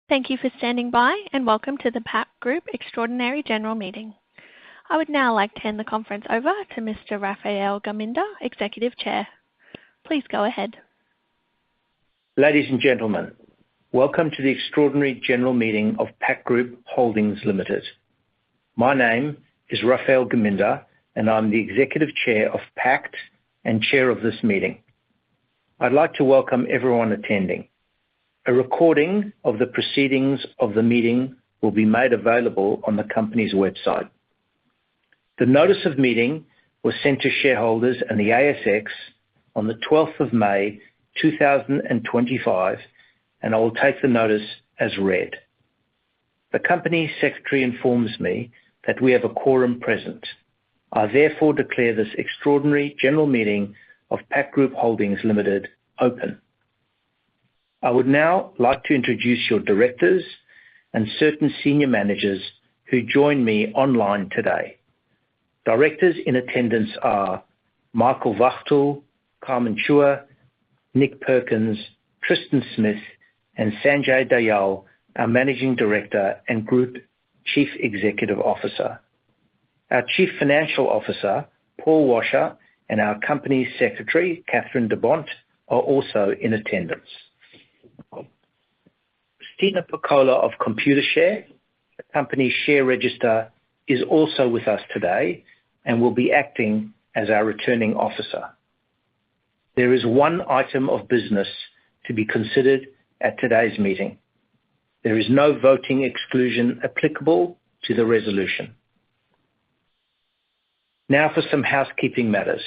Thank you for standing by, and welcome to the Pact Group Extraordinary General Meeting. I would now like to hand the conference over to Mr. Raphael Geminder, Executive Chair. Please go ahead. Ladies and gentlemen, welcome to the Extraordinary General Meeting of Pact Group Holdings Limited. My name is Raphael Geminder, and I'm the Executive Chair of Pact and Chair of this meeting. I'd like to welcome everyone attending. A recording of the proceedings of the meeting will be made available on the company's website. The notice of meeting was sent to shareholders and the ASX on the 12th of May 2025, and I will take the notice as read. The company secretary informs me that we have a quorum present. I therefore declare this Extraordinary General Meeting of Pact Group Holdings Limited open. I would now like to introduce your directors and certain senior managers who join me online today. Directors in attendance are Michael Wachtel, Carmen Chua, Nick Perkins, Tristan Smith, and Sanjay Dayal, our Managing Director and Group Chief Executive Officer. Our Chief Financial Officer, Paul Washer, and our Company Secretary, Catherine de Bont, are also in attendance. Christina Piccola of Computershare, the company's share register, is also with us today and will be acting as our returning officer. There is one item of business to be considered at today's meeting. There is no voting exclusion applicable to the resolution. Now for some housekeeping matters.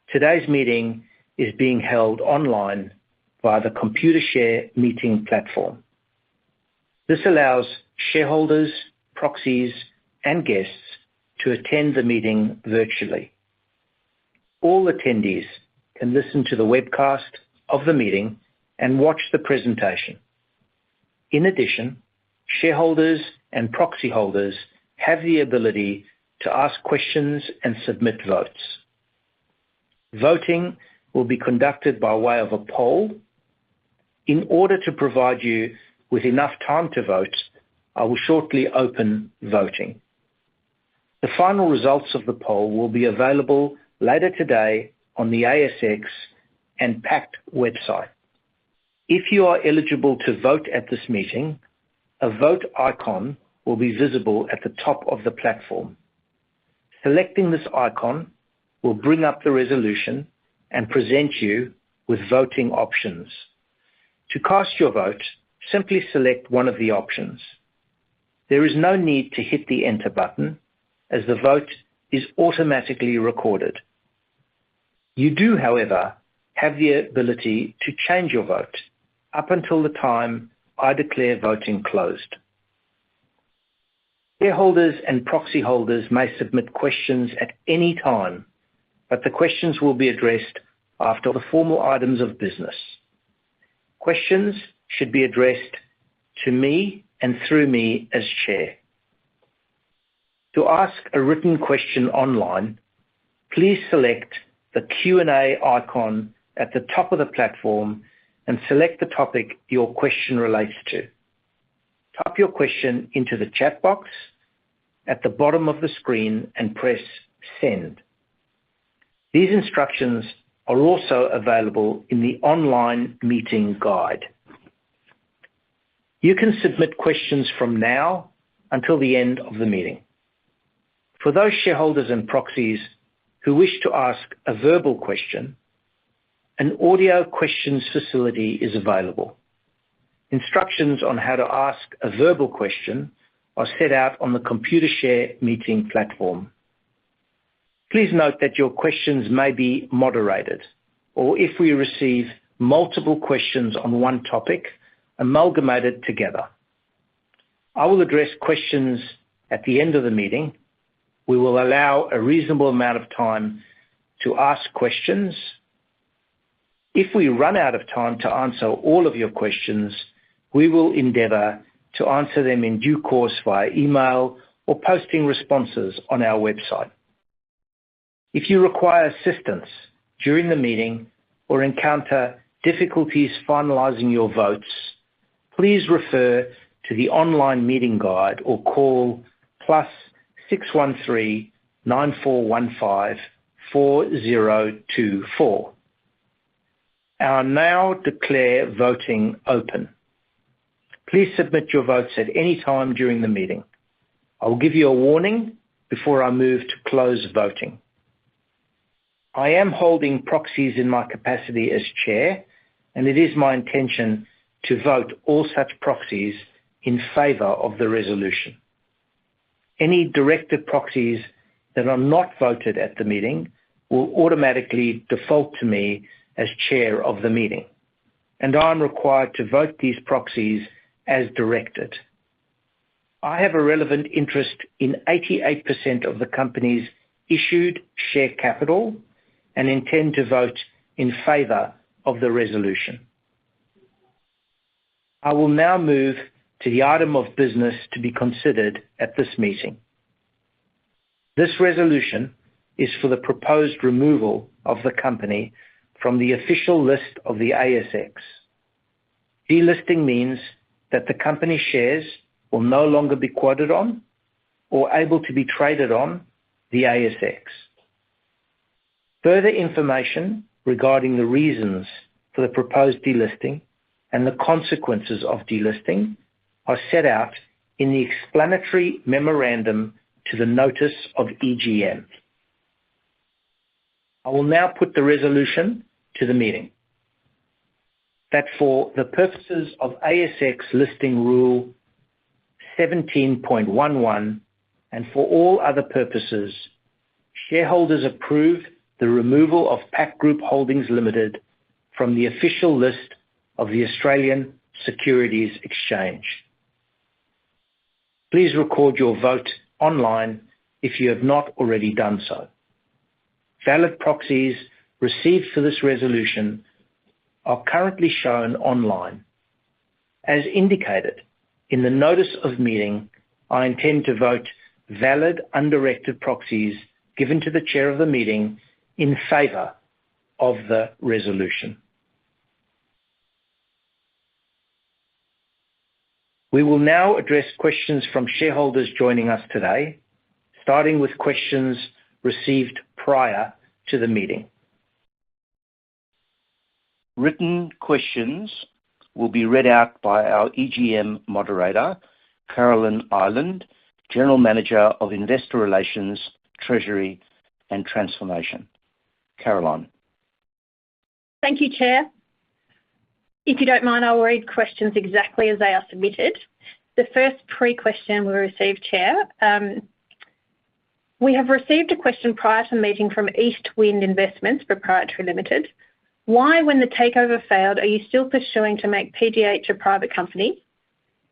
Today's meeting is being held online via the Computershare meeting platform. This allows shareholders, proxies, and guests to attend the meeting virtually. All attendees can listen to the webcast of the meeting and watch the presentation. In addition, shareholders and proxy holders have the ability to ask questions and submit votes. Voting will be conducted by way of a poll. In order to provide you with enough time to vote, I will shortly open voting. The final results of the poll will be available later today on the ASX and Pact website. If you are eligible to vote at this meeting, a vote icon will be visible at the top of the platform. Selecting this icon will bring up the resolution and present you with voting options. To cast your vote, simply select one of the options. There is no need to hit the enter button, as the vote is automatically recorded. You do, however, have the ability to change your vote up until the time I declare voting closed. Shareholders and proxy holders may submit questions at any time, but the questions will be addressed after the formal items of business. Questions should be addressed to me and through me as chair. To ask a written question online, please select the Q&A icon at the top of the platform and select the topic your question relates to. Type your question into the chat box at the bottom of the screen and press send. These instructions are also available in the online meeting guide. You can submit questions from now until the end of the meeting. For those shareholders and proxies who wish to ask a verbal question, an audio questions facility is available. Instructions on how to ask a verbal question are set out on the Computershare meeting platform. Please note that your questions may be moderated, or if we receive multiple questions on one topic, amalgamated together. I will address questions at the end of the meeting. We will allow a reasonable amount of time to ask questions. If we run out of time to answer all of your questions, we will endeavour to answer them in due course via email or posting responses on our website. If you require assistance during the meeting or encounter difficulties finalising your votes, please refer to the online meeting guide or call +613 9415 4024. I now declare voting open. Please submit your votes at any time during the meeting. I will give you a warning before I move to close voting. I am holding proxies in my capacity as chair, and it is my intention to vote all such proxies in favour of the resolution. Any directed proxies that are not voted at the meeting will automatically default to me as chair of the meeting, and I am required to vote these proxies as directed. I have a relevant interest in 88% of the company's issued share capital and intend to vote in favour of the resolution. I will now move to the item of business to be considered at this meeting. This resolution is for the proposed removal of the company from the official list of the ASX. Delisting means that the company shares will no longer be quoted on or able to be traded on the ASX. Further information regarding the reasons for the proposed delisting and the consequences of delisting are set out in the explanatory memorandum to the notice of EGM. I will now put the resolution to the meeting that for the purposes of ASX Listing Rule 17.11 and for all other purposes, shareholders approve the removal of Pact Group Holdings Limited from the official list of the Australian Securities Exchange. Please record your vote online if you have not already done so. Valid proxies received for this resolution are currently shown online. As indicated in the notice of meeting, I intend to vote valid undirected proxies given to the chair of the meeting in favour of the resolution. We will now address questions from shareholders joining us today, starting with questions received prior to the meeting. Written questions will be read out by our EGM moderator, Carolyn Ireland, General Manager of Investor Relations, Treasury and Transformation. Caroline. Thank you, Chair. If you don't mind, I'll read questions exactly as they are submitted. The first pre-question we received, Chair. We have received a question prior to the meeting from East Wind Investments Proprietary Limited. Why, when the takeover failed, are you still pursuing to make PGH a private company?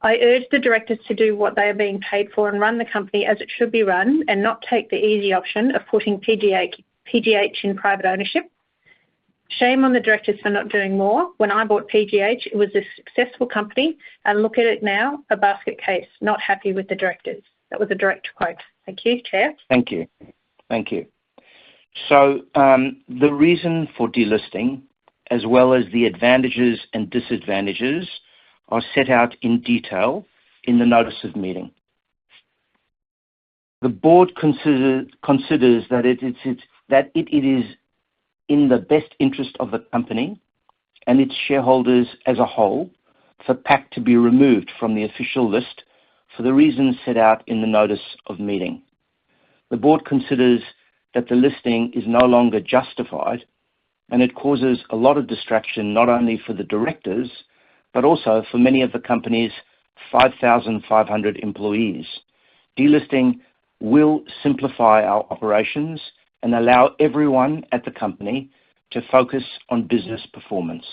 I urge the directors to do what they are being paid for and run the company as it should be run and not take the easy option of putting PGH in private ownership. Shame on the directors for not doing more. When I bought PGH, it was a successful company, and look at it now, a basket case. Not happy with the directors. That was a direct quote. Thank you, Chair. Thank you. Thank you. So the reason for delisting, as well as the advantages and disadvantages, are set out in detail in the notice of meeting. The board considers that it is in the best interest of the company and its shareholders as a whole for Pact to be removed from the official list for the reasons set out in the notice of meeting. The board considers that the listing is no longer justified and it causes a lot of distraction not only for the directors but also for many of the company's 5,500 employees. Delisting will simplify our operations and allow everyone at the company to focus on business performance.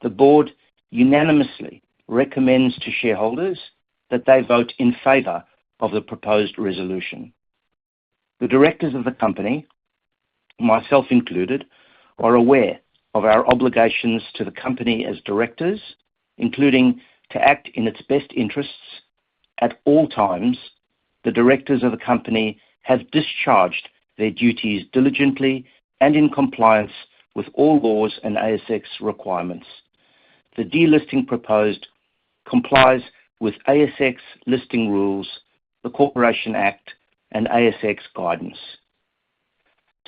The board unanimously recommends to shareholders that they vote in favour of the proposed resolution. The directors of the company, myself included, are aware of our obligations to the company as directors, including to act in its best interests at all times. The directors of the company have discharged their duties diligently and in compliance with all laws and ASX requirements. The delisting proposed complies with ASX listing rules, the Corporation Act, and ASX guidance.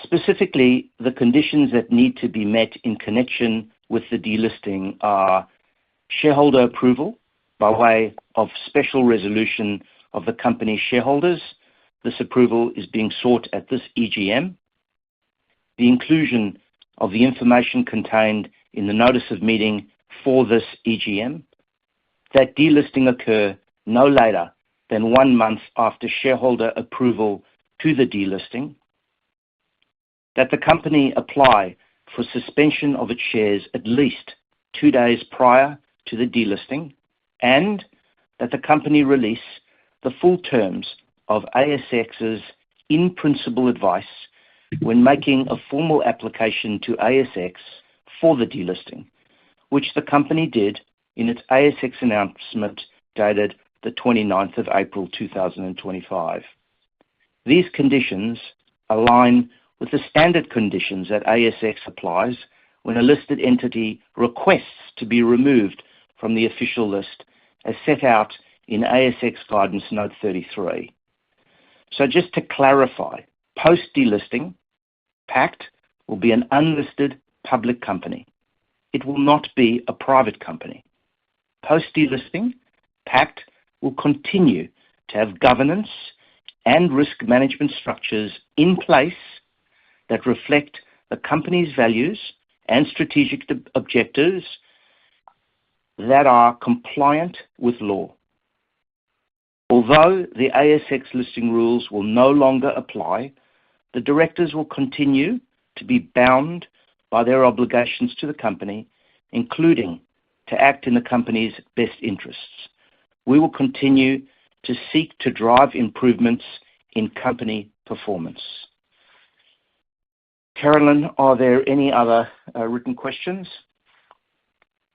Specifically, the conditions that need to be met in connection with the delisting are shareholder approval by way of special resolution of the company's shareholders. This approval is being sought at this EGM. The inclusion of the information contained in the notice of meeting for this EGM, that delisting occur no later than 1 month after shareholder approval to the delisting, that the company apply for suspension of its shares at least 2 days prior to the delisting, and that the company release the full terms of ASX's in-principle advice when making a formal application to ASX for the delisting, which the company did in its ASX announcement dated the 29th of April 2025. These conditions align with the standard conditions that ASX applies when a listed entity requests to be removed from the official list as set out in ASX Guidance Note 33. So just to clarify, post-delisting, Pact will be an unlisted public company. It will not be a private company. Post-delisting, Pact will continue to have governance and risk management structures in place that reflect the company's values and strategic objectives that are compliant with law. Although the ASX listing rules will no longer apply, the directors will continue to be bound by their obligations to the company, including to act in the company's best interests. We will continue to seek to drive improvements in company performance. Carolyn, are there any other written questions?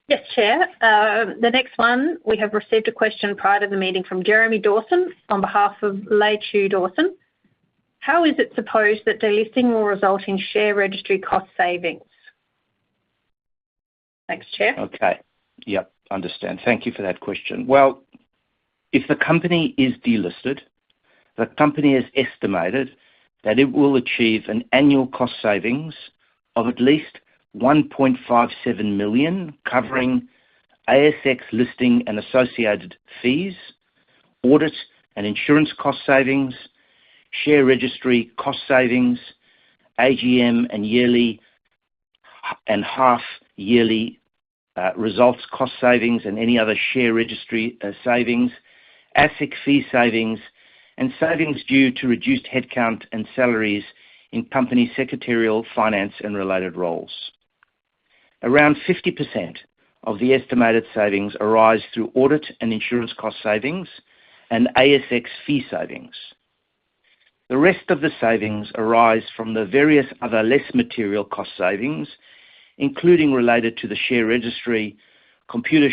Yes, Chair. The next one, we have received a question prior to the meeting from Jeremy Dawson on behalf of Lei Chu Dawson. How is it supposed that delisting will result in share registry cost savings? Thanks, Chair. Okay. Yep, understand. Thank you for that question. Well, if the company is delisted, the company has estimated that it will achieve an annual cost savings of at least 1.57 million, covering ASX listing and associated fees, audit and insurance cost savings, share registry cost savings, AGM and yearly and half-yearly results cost savings, and any other share registry savings, ASIC fee savings, and savings due to reduced headcount and salaries in company secretarial, finance, and related roles. Around 50% of the estimated savings arise through audit and insurance cost savings and ASX fee savings. The rest of the savings arise from the various other less material cost savings, including related to the share registry. Computer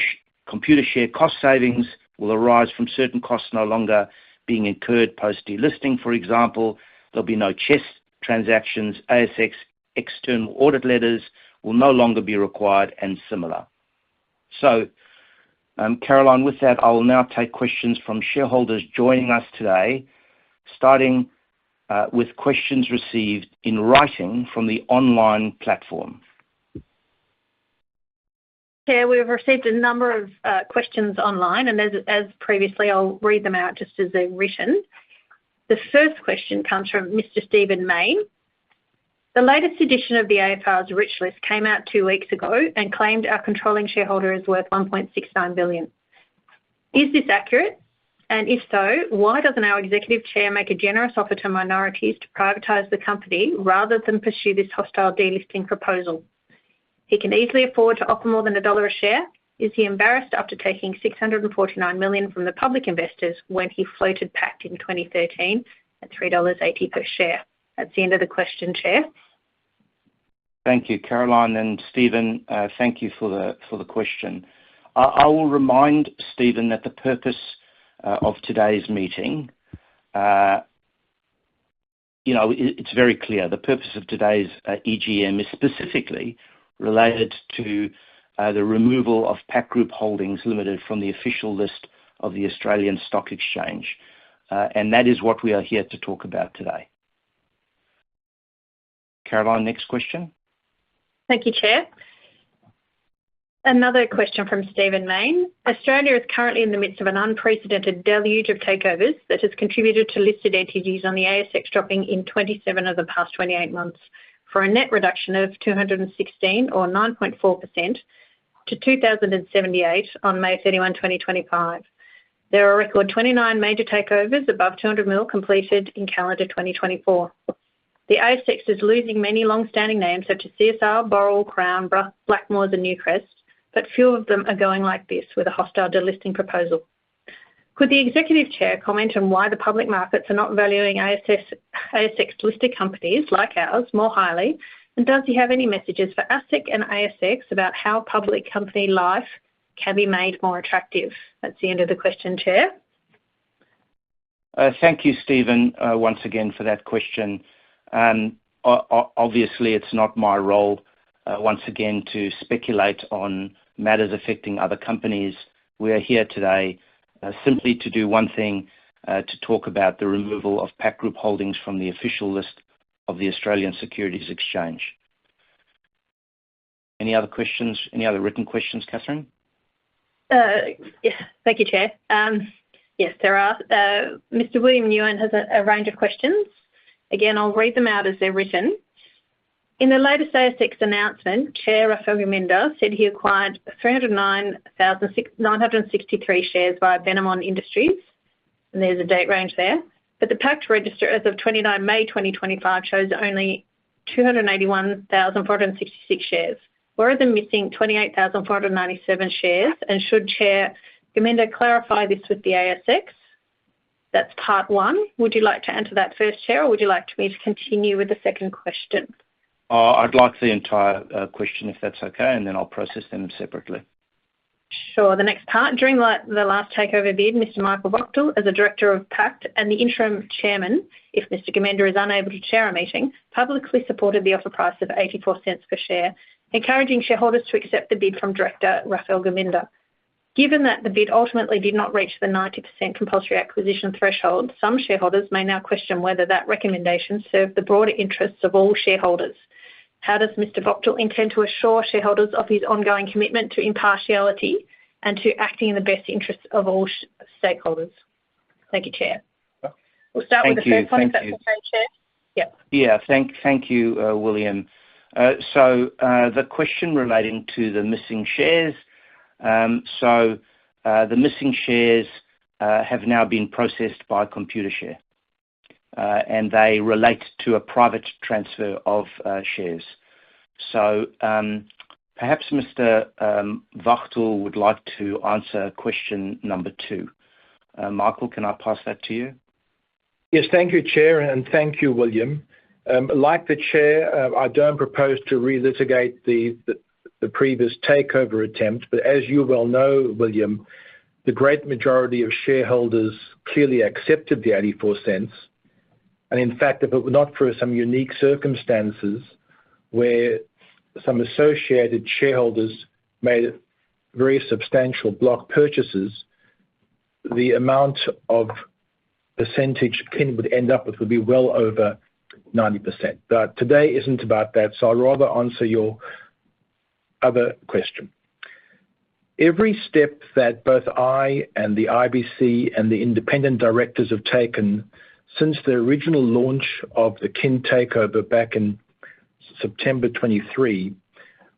share cost savings will arise from certain costs no longer being incurred post-delisting. For example, there'll be no CHESS transactions, ASX external audit letters will no longer be required, and similar. So, Caroline, with that, I will now take questions from shareholders joining us today, starting with questions received in writing from the online platform. Chair, we've received a number of questions online, and as previously, I'll read them out just as they're written. The first question comes from Mr. Stephen Main. The latest edition of the AFR's Rich List came out 2 weeks ago and claimed our controlling shareholder is worth 1.69 billion. Is this accurate? And if so, why doesn't our executive chair make a generous offer to minorities to privatise the company rather than pursue this hostile delisting proposal? He can easily afford to offer more than $1 a share. Is he embarrassed after taking $649 million from the public investors when he floated Pact in 2013 at $3.80 per share? That's the end of the question, Chair. Thank you, Caroline, and Stephen. Thank you for the question. I will remind Stephen that the purpose of today's meeting, it's very clear. The purpose of today's EGM is specifically related to the removal of Pact Group Holdings Limited from the official list of the Australian Stock Exchange. And that is what we are here to talk about today. Caroline, next question. Thank you, Chair. Another question from Stephen Mayne. Australia is currently in the midst of an unprecedented deluge of takeovers that has contributed to listed entities on the ASX dropping in 27 of the past 28 months for a net reduction of 216 or 9.4% to 2,078 on May 31, 2025. There are a record 29 major takeovers above 200 mil completed in calendar 2024. The ASX is losing many long-standing names such as CSR, Boral, Crown, Blackmores and Newcrest, but few of them are going like this with a hostile delisting proposal. Could the Executive Chair comment on why the public markets are not valuing ASX-listed companies like ours more highly, and does he have any messages for ASIC and ASX about how public company life can be made more attractive? That's the end of the question, Chair. Thank you, Stephen, once again for that question. Obviously, it's not my role, once again, to speculate on matters affecting other companies. We are here today simply to do one thing, to talk about the removal of Pact Group Holdings from the official list of the Australian Securities Exchange. Any other questions? Any other written questions, Catherine? Yes, thank you, Chair. Yes, there are. Mr. William Nguyen has a range of questions. Again, I'll read them out as they're written. In the latest ASX announcement, Chair Rafael Gaminder said he acquired 309,963 shares via Benamon Industries, and there's a date range there. But the Pact register as of 29 May 2025 shows only 281,466 shares. Where are the missing 28,497 shares? And should Chair Gaminder clarify this with the ASX? That's part one. Would you like to answer that first, Chair, or would you like me to continue with the second question? I'd like the entire question, if that's okay, and then I'll process them separately. Sure. The next part. During the last takeover bid, Mr. Michael Wachtel, as a director of Pact and the interim chairman, if Mr. Gaminder is unable to chair a meeting, publicly supported the offer price of 84 cents per share, encouraging shareholders to accept the bid from Director Rafael Gaminder. Given that the bid ultimately did not reach the 90% compulsory acquisition threshold, some shareholders may now question whether that recommendation served the broader interests of all shareholders. How does Mr. Wachtel intend to assure shareholders of his ongoing commitment to impartiality and to acting in the best interests of all stakeholders? Thank you, Chair. We'll start with the first one, if that's okay, Chair. Yep. Yeah, thank you, William. So the question relating to the missing shares. The missing shares have now been processed by Computershare, and they relate to a private transfer of shares. So perhaps Mr. Wachtel would like to answer question number 2. Michael, can I pass that to you? Yes, thank you, Chair, and thank you, William. Like the Chair, I don't propose to relitigate the previous takeover attempt, but as you well know, William, the great majority of shareholders clearly accepted the 84 cents. And in fact, if it were not for some unique circumstances where some associated shareholders made very substantial block purchases, the amount of percentage Kin would end up with would be well over 90%. But today isn't about that, so I'll rather answer your other question. Every step that both I and the IBC and the independent directors have taken since the original launch of the Kin takeover back in September 23,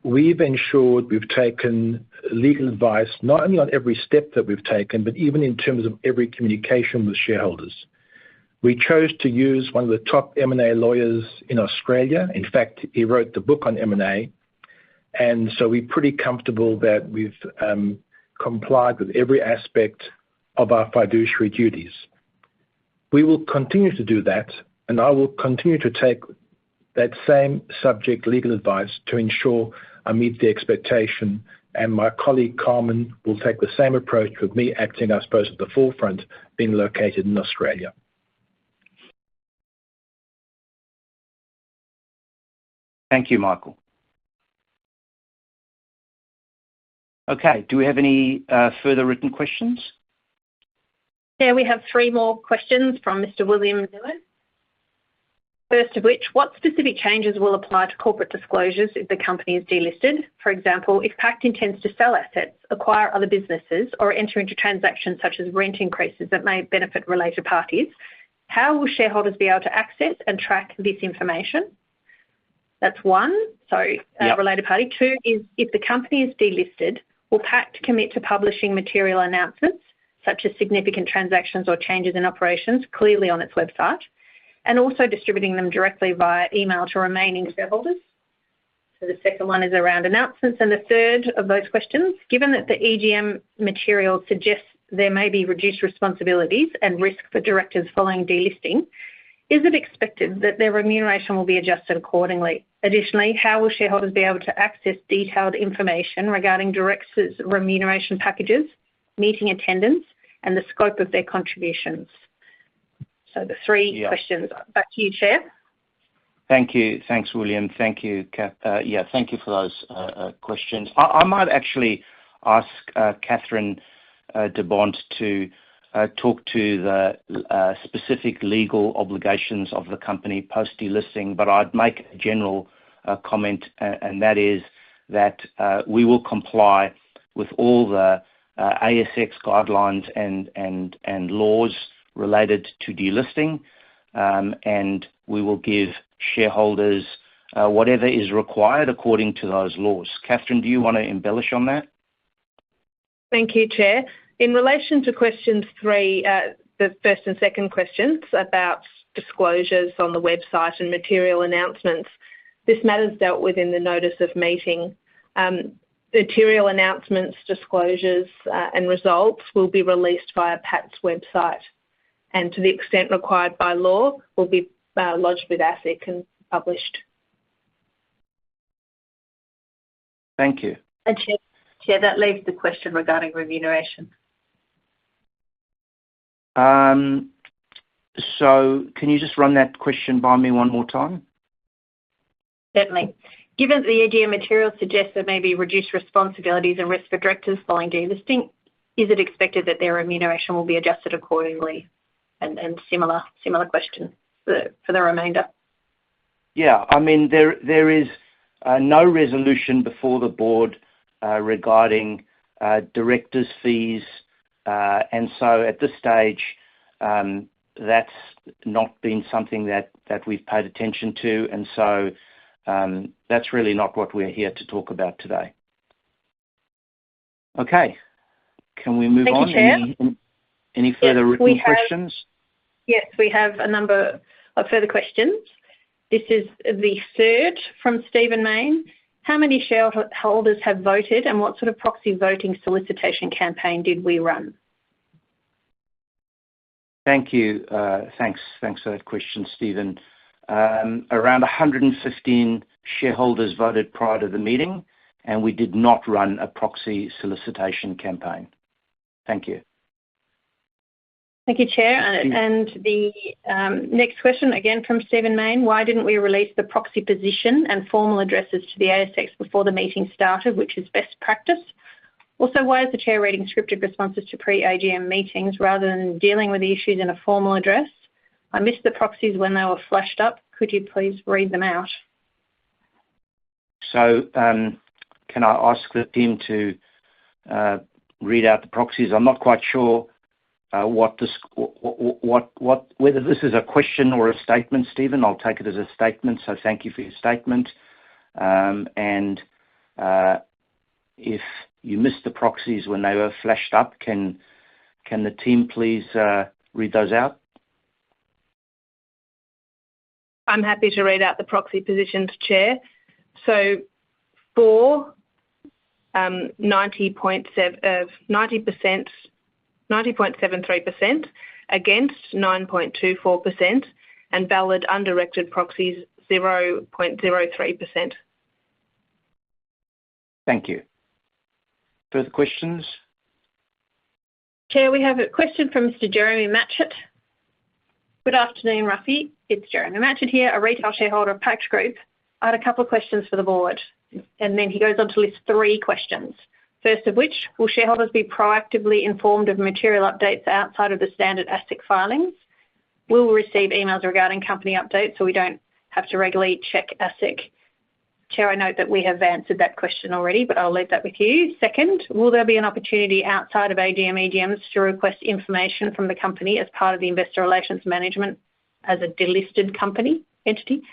we've ensured we've taken legal advice, not only on every step that we've taken, but even in terms of every communication with shareholders. We chose to use one of the top M&A lawyers in Australia. In fact, he wrote the book on M&A. And so we're pretty comfortable that we've complied with every aspect of our fiduciary duties. We will continue to do that, and I will continue to take that same subject legal advice to ensure I meet the expectation, and my colleague Carmen will take the same approach with me acting, I suppose, at the forefront, being located in Australia. Thank you, Michael. Okay, do we have any further written questions? Yeah, we have 3 more questions from Mr. William Dillon. First of which, what specific changes will apply to corporate disclosures if the company is delisted? For example, if Pact intends to sell assets, acquire other businesses, or enter into transactions such as rent increases that may benefit related parties, how will shareholders be able to access and track this information? That's 1, related party. 2 is if the company is delisted, will Pact commit to publishing material announcements, such as significant transactions or changes in operations, clearly on its website, and also distributing them directly via email to remaining shareholders? So the second one is around announcements. And the third of those questions, given that the EGM material suggests there may be reduced responsibilities and risk for directors following delisting, is it expected that their remuneration will be adjusted accordingly? Additionally, how will shareholders be able to access detailed information regarding directors' remuneration packages, meeting attendance, and the scope of their contributions? So the 3 questions. Back to you, Chair. Thank you. Thanks, William. Thank you, Kath. Thank you for those questions. I might actually ask Catherine de Bont to talk to the specific legal obligations of the company post-delisting, but I'd make a general comment, and that is that we will comply with all the ASX guidelines and laws related to delisting, and we will give shareholders whatever is required according to those laws. Catherine, do you want to embellish on that? Thank you, Chair. In relation to questions 3, the first and second questions about disclosures on the website and material announcements, this matter is dealt with in the notice of meeting. Material announcements, disclosures and results will be released via Pact's website, and to the extent required by law will be lodged with ASIC and published. Thank you. And Chair, that leaves the question regarding remuneration. So can you just run that question by me one more time? Certainly. Given that the EGM material suggests there may be reduced responsibilities and risk for directors following delisting, is it expected that their remuneration will be adjusted accordingly? And similar question for the remainder. Yeah, I mean, there is no resolution before the board regarding directors' fees, and so at this stage, that's not been something that we've paid attention to, and so that's really not what we're here to talk about today. Okay, can we move on? Thank you, Chair. Any further written questions? Yes, we have a number of further questions. This is the third from Stephen Mayne. How many shareholders have voted, and what sort of proxy voting solicitation campaign did we run? Thank you. Thanks for that question, Stephen. Around 115 shareholders voted prior to the meeting, and we did not run a proxy solicitation campaign. Thank you. Thank you, Chair. And the next question, again from Stephen Mayne. Why didn't we release the proxy position and formal addresses to the ASX before the meeting started, which is best practice? Also, why is the Chair reading scripted responses to pre-AGM meetings rather than dealing with the issues in a formal address? I missed the proxies when they were flashed up. Could you please read them out? So can I ask the team to read out the proxies? I'm not quite sure whether this is a question or a statement, Stephen. I'll take it as a statement, so thank you for your statement. And if you missed the proxies when they were flashed up, can the team please read those out? I'm happy to read out the proxy positions, Chair. So for 90.73%, against 9.24%, and valid undirected proxies 0.03%. Thank you. Further questions? Chair, we have a question from Mr. Jeremy Matchett. Good afternoon, Ruffy. It's Jeremy Matchett here, a retail shareholder of Pact Group. I had a couple of questions for the board, and then he goes on to list 3 questions. First of which, will shareholders be proactively informed of material updates outside of the standard ASIC filings? Will we receive emails regarding company updates so we don't have to regularly check ASIC? Chair, I note that we have answered that question already, but I'll leave that with you. Second, will there be an opportunity outside of AGM EGMs to request information from the company as part of the investor relations management as a delisted company entity?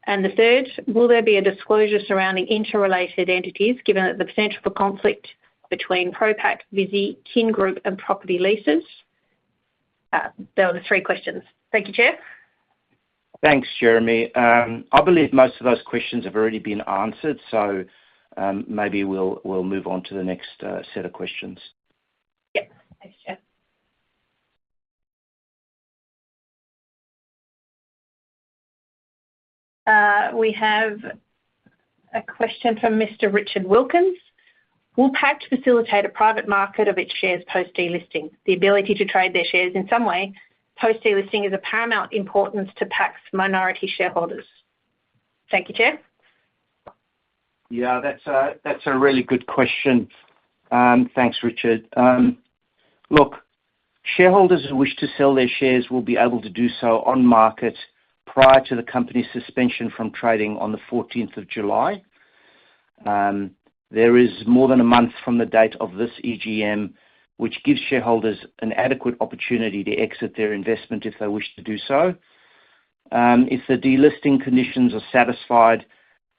And the third, will there be a disclosure surrounding interrelated entities given that the potential for conflict between ProPact, Visy, Kin Group and Property Leases? There are the three questions. Thank you, Chair. Thanks, Jeremy. I believe most of those questions have already been answered, so maybe we'll move on to the next set of questions. Yep. Thanks, Chair. We have a question from Mr. Richard Wilkins. Will Pact facilitate a private market of its shares post-delisting? The ability to trade their shares in some way post-delisting is of paramount importance to Pact's minority shareholders. Thank you, Chair. Yeah, that's a really good question. Thanks, Richard. Look, shareholders who wish to sell their shares will be able to do so on market prior to the company's suspension from trading on the 14th of July. There is more than a month from the date of this EGM, which gives shareholders an adequate opportunity to exit their investment if they wish to do so. If the delisting conditions are satisfied,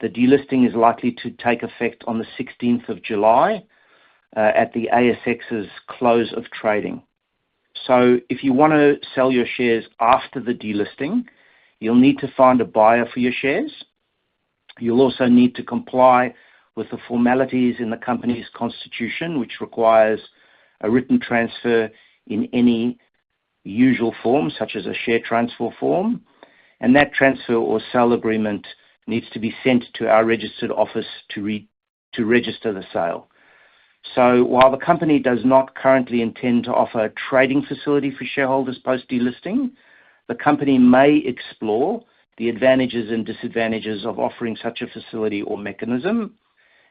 the delisting is likely to take effect on the 16th of July at the ASX's close of trading. So if you want to sell your shares after the delisting, you'll need to find a buyer for your shares. You'll also need to comply with the formalities in the company's constitution, which requires a written transfer in any usual form, such as a share transfer form, and that transfer or sale agreement needs to be sent to our registered office to register the sale. So while the company does not currently intend to offer a trading facility for shareholders post-delisting, the company may explore the advantages and disadvantages of offering such a facility or mechanism.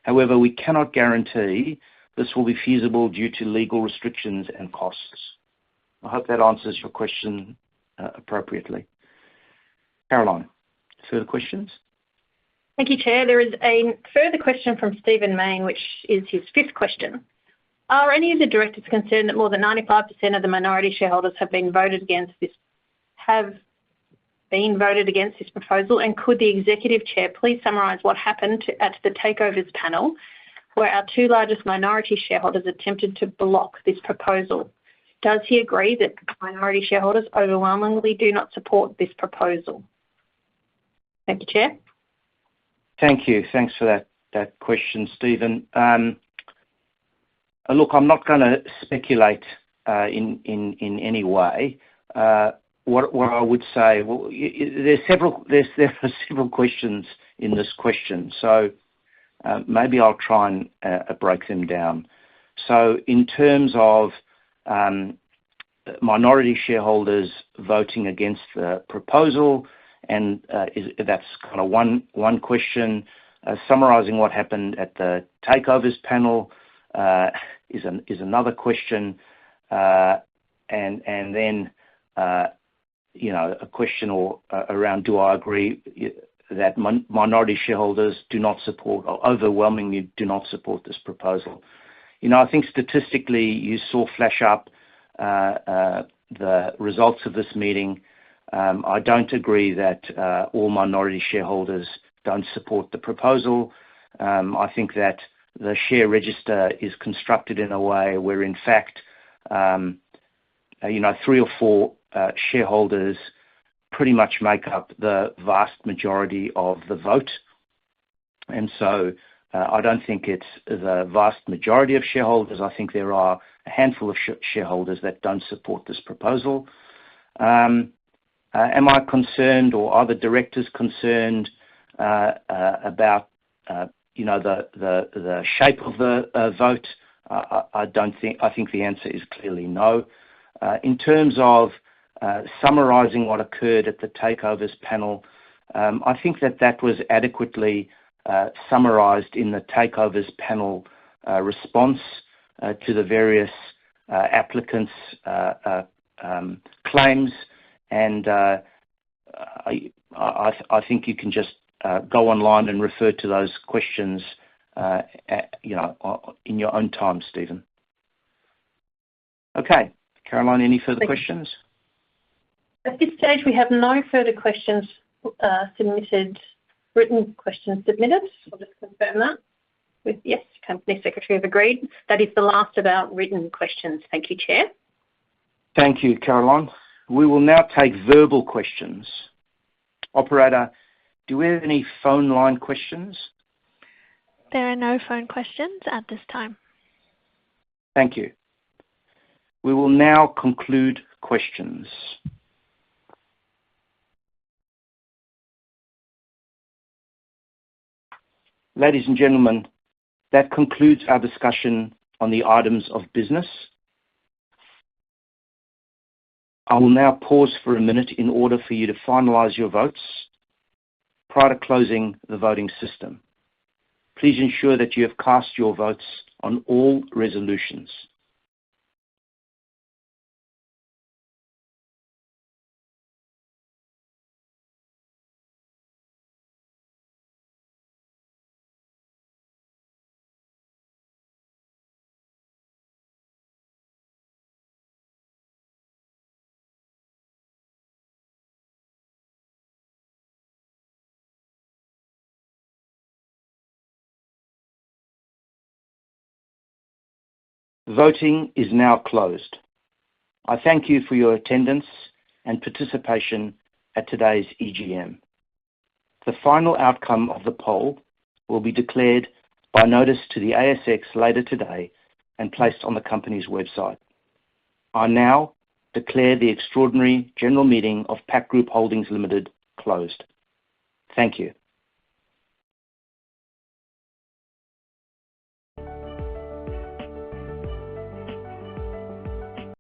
However, we cannot guarantee this will be feasible due to legal restrictions and costs. I hope that answers your question appropriately. Caroline, further questions? Thank you, Chair. There is a further question from Stephen Mayne, which is his fifth question. Are any of the directors concerned that more than 95% of the minority shareholders have been voted against this proposal? And could the Executive Chair please summarise what happened at the Takeovers panel, where our two largest minority shareholders attempted to block this proposal? Does he agree that minority shareholders overwhelmingly do not support this proposal? Thank you, Chair. Thank you. Thanks for that question, Stephen. Look, I'm not going to speculate in any way. What I would say, well, there are several questions in this question, so maybe I'll try and break them down. So in terms of minority shareholders voting against the proposal, and that's kind of one question. Summarising what happened at the Takeovers panel is another question, and then a question around do I agree that minority shareholders do not support or overwhelmingly do not support this proposal. I think statistically you saw flash up the results of this meeting. I don't agree that all minority shareholders don't support the proposal. I think that the share register is constructed in a way where, in fact, 3 or 4 shareholders pretty much make up the vast majority of the vote. And so I don't think it's the vast majority of shareholders. I think there are a handful of shareholders that don't support this proposal. Am I concerned, or are the directors concerned about the shape of the vote? I don't think. I think the answer is clearly no. In terms of summarising what occurred at the Takeovers panel, I think that was adequately summarised in the Takeovers panel response to the various applicants' claims, and I think you can just go online and refer to those questions, in your own time, Stephen. Okay, Caroline, any further questions? At this stage, we have no further questions submitted, written questions submitted. I'll just confirm that with yes, Company Secretary have agreed. That is the last of our written questions. Thank you, Chair. Thank you, Caroline. We will now take verbal questions. Operator, do we have any phone line questions? There are no phone questions at this time. Thank you. We will now conclude questions. Ladies and gentlemen, that concludes our discussion on the items of business. I will now pause for a minute in order for you to finalise your votes prior to closing the voting system. Please ensure that you have cast your votes on all resolutions. Voting is now closed. I thank you for your attendance and participation at today's EGM. The final outcome of the poll will be declared by notice to the ASX later today and placed on the company's website. I now declare the extraordinary general meeting of Pact Group Holdings Limited closed. Thank you.